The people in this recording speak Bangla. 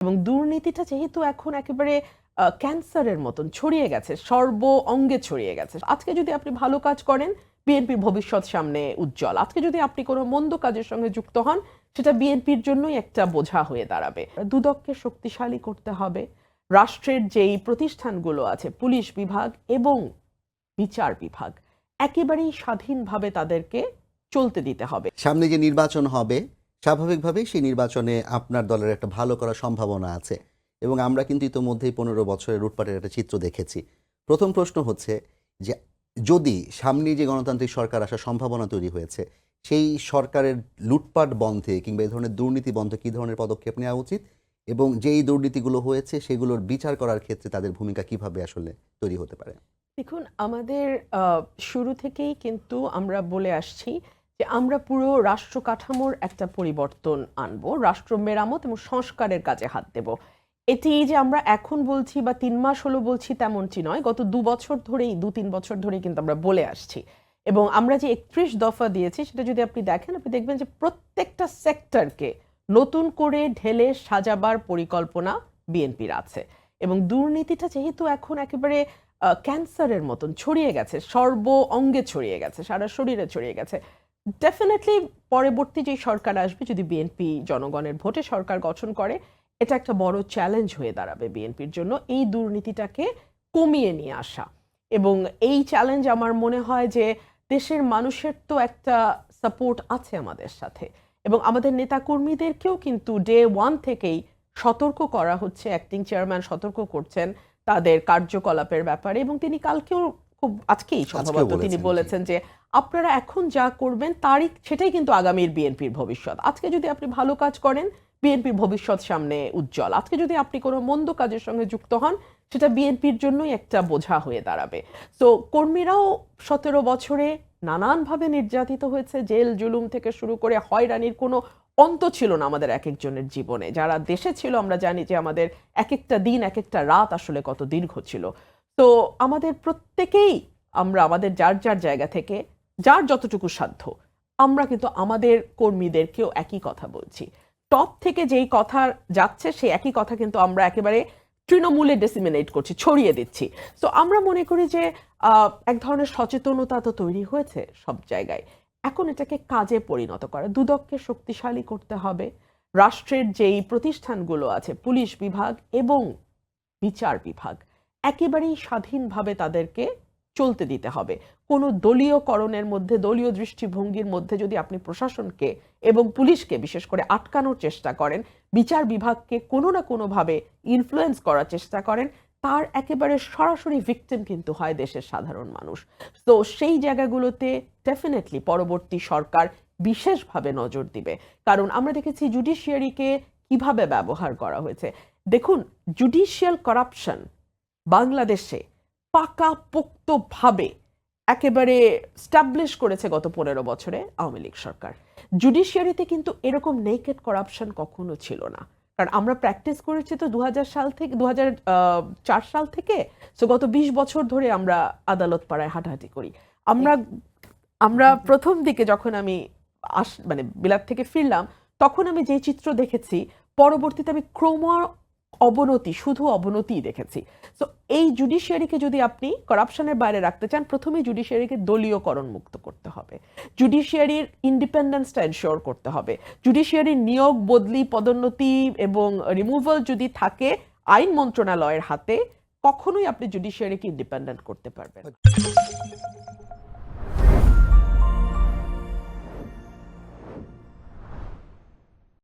এবং দুর্নীতিটা যেহেতু এখন একেবারে ক্যান্সারের মতন ছড়িয়ে গেছে, সর্ব অঙ্গে ছড়িয়ে গেছে। আজকে যদি আপনি ভালো কাজ করেন, বিএনপির ভবিষ্যৎ সামনে উজ্জ্বল। আজকে যদি আপনি কোনো মন্দ কাজের সঙ্গে যুক্ত হন, সেটা বিএনপির জন্যই একটা বোঝা হয়ে দাঁড়াবে। দুদককে শক্তিশালী করতে হবে। রাষ্ট্রের যেই প্রতিষ্ঠানগুলো আছে, পুলিশ বিভাগ এবং বিচার বিভাগ, একেবারেই স্বাধীনভাবে তাদেরকে চলতে দিতে হবে। সামনে যে নির্বাচন হবে, স্বাভাবিকভাবেই সেই নির্বাচনে আপনার দলের একটা ভালো করার সম্ভাবনা আছে এবং আমরা কিন্তু ইতোমধ্যেই 15 বছরের লুটপাটের একটা চিত্র দেখেছি। প্রথম প্রশ্ন হচ্ছে যে যদি সামনে যে গণতান্ত্রিক সরকার আসার সম্ভাবনা তৈরি হয়েছে, সেই সরকারের লুটপাট বন্ধে কিংবা এই ধরনের দুর্নীতি বন্ধে কী ধরনের পদক্ষেপ নেওয়া উচিত এবং যেই দুর্নীতিগুলো হয়েছে সেগুলোর বিচার করার ক্ষেত্রে তাদের ভূমিকা কিভাবে আসলে তৈরি হতে পারে? দেখুন, আমাদের শুরু থেকেই কিন্তু আমরা বলে আসছি যে আমরা পুরো রাষ্ট্র কাঠামোর একটা পরিবর্তন আনবো, রাষ্ট্র মেরামত এবং সংস্কারের কাজে হাত দেব। এটি যে আমরা এখন বলছি বা 3 মাস হলো বলছি তেমনটি নয়, গত 2 বছর ধরেই 2-3 বছর ধরেই কিন্তু আমরা বলে আসছি। এবং আমরা যে 31 দফা দিয়েছি সেটা যদি আপনি দেখেন, আপনি দেখবেন যে প্রত্যেকটা সেক্টরকে নতুন করে ঢেলে সাজাবার পরিকল্পনা বিএনপির আছে। এবং দুর্নীতিটা যেহেতু এখন একেবারে ক্যান্সারের মতন ছড়িয়ে গেছে, সর্ব অঙ্গে ছড়িয়ে গেছে, সারা শরীরে ছড়িয়ে গেছে, ডেফিনেটলি পরবর্তী যে সরকার আসবে, যদি বিএনপি জনগণের ভোটে সরকার গঠন করে, এটা একটা বড় চ্যালেঞ্জ হয়ে দাঁড়াবে বিএনপির জন্য, এই দুর্নীতিটাকে কমিয়ে নিয়ে আসা। এবং এই চ্যালেঞ্জ আমার মনে হয় যে দেশের মানুষের তো একটা সাপোর্ট আছে আমাদের সাথে, এবং আমাদের নেতাকর্মীদেরকেও কিন্তু ডে 1 থেকেই সতর্ক করা হচ্ছে। অ্যাক্টিং চেয়ারম্যান সতর্ক করছেন তাদের কার্যকলাপের ব্যাপারে, এবং তিনি কালকেও খুব আজকেই সম্ভবত তিনি বলেছেন যে আপনারা এখন যা করবেন সেটাই কিন্তু আগামীর বিএনপির ভবিষ্যৎ। আজকে যদি আপনি ভালো কাজ করেন, বিএনপির ভবিষ্যৎ সামনে উজ্জ্বল। আজকে যদি আপনি কোনো মন্দ কাজের সঙ্গে যুক্ত হন, সেটা বিএনপির জন্যই একটা বোঝা হয়ে দাঁড়াবে। তো কর্মীরাও 17 বছরে নানানভাবে নির্যাতিত হয়েছে, জেল জুলুম থেকে শুরু করে হয়রানির কোনো অন্ত ছিল না আমাদের এক একজনের জীবনে। যারা দেশে ছিল আমরা জানি যে আমাদের এক একটা দিন, এক একটা রাত আসলে কত দীর্ঘ ছিল। তো আমাদের প্রত্যেকেই আমরা আমাদের যার যার জায়গা থেকে যার যতটুকু সাধ্য, আমরা কিন্তু আমাদের কর্মীদেরকেও একই কথা বলছি। টপ থেকে যেই কথা যাচ্ছে সেই একই কথা কিন্তু আমরা একেবারে তৃণমূলে ডিসিমিনেট করছি, ছড়িয়ে দিচ্ছি। তো আমরা মনে করি যে এক ধরনের সচেতনতা তো তৈরি হয়েছে সব জায়গায়, এখন এটাকে কাজে পরিণত করা। দুদককে শক্তিশালী করতে হবে। রাষ্ট্রের যেই প্রতিষ্ঠানগুলো আছে, পুলিশ বিভাগ এবং বিচার বিভাগ, একেবারেই স্বাধীনভাবে তাদেরকে চলতে দিতে হবে। কোনো দলীয়করণের মধ্যে, দলীয় দৃষ্টিভঙ্গির মধ্যে যদি আপনি প্রশাসনকে এবং পুলিশকে বিশেষ করে আটকানোর চেষ্টা করেন, বিচার বিভাগকে কোনো না কোনোভাবে ইনফ্লুয়েন্স করার চেষ্টা করেন, তার একেবারে সরাসরি ভিকটিম কিন্তু হয় দেশের সাধারণ মানুষ। তো সেই জায়গাগুলোতে ডেফিনেটলি পরবর্তী সরকার বিশেষভাবে নজর দিবে। কারণ আমরা দেখেছি জুডিশিয়ারিকে কিভাবে ব্যবহার করা হয়েছে। দেখুন, জুডিশিয়াল করাপশন বাংলাদেশে পাকাপোক্তভাবে একেবারে স্টাবলিশ করেছে গত 15 বছরে আওয়ামী লীগ সরকার। জুডিশিয়ারিতে কিন্তু এরকম নেকেড করাপশন কখনো ছিল না, কারণ আমরা প্র্যাকটিস করেছি তো 2000 সাল থেকে 2004 সাল থেকে। সো গত 20 বছর ধরে আমরা আদালত পাড়ায় হাঁটাহাঁটি করি। আমরা প্রথম দিকে যখন আমি মানে বিলাত থেকে ফিরলাম, তখন আমি যে চিত্র দেখেছি, পরবর্তীতে আমি অবনতি, শুধু অবনতিই দেখেছি। সো এই জুডিশিয়ারিকে যদি আপনি করাপশনের বাইরে রাখতে চান, প্রথমেই জুডিশিয়ারিকে দলীয়করণ মুক্ত করতে হবে, জুডিশিয়ারির ইন্ডিপেন্ডেন্সটা এনশিওর করতে হবে। জুডিশিয়ারির নিয়োগ, বদলি, পদোন্নতি এবং রিমুভাল যদি থাকে আইন মন্ত্রণালয়ের হাতে, কখনোই আপনি জুডিশিয়ারিকে ইন্ডিপেন্ডেন্ট করতে পারবেন।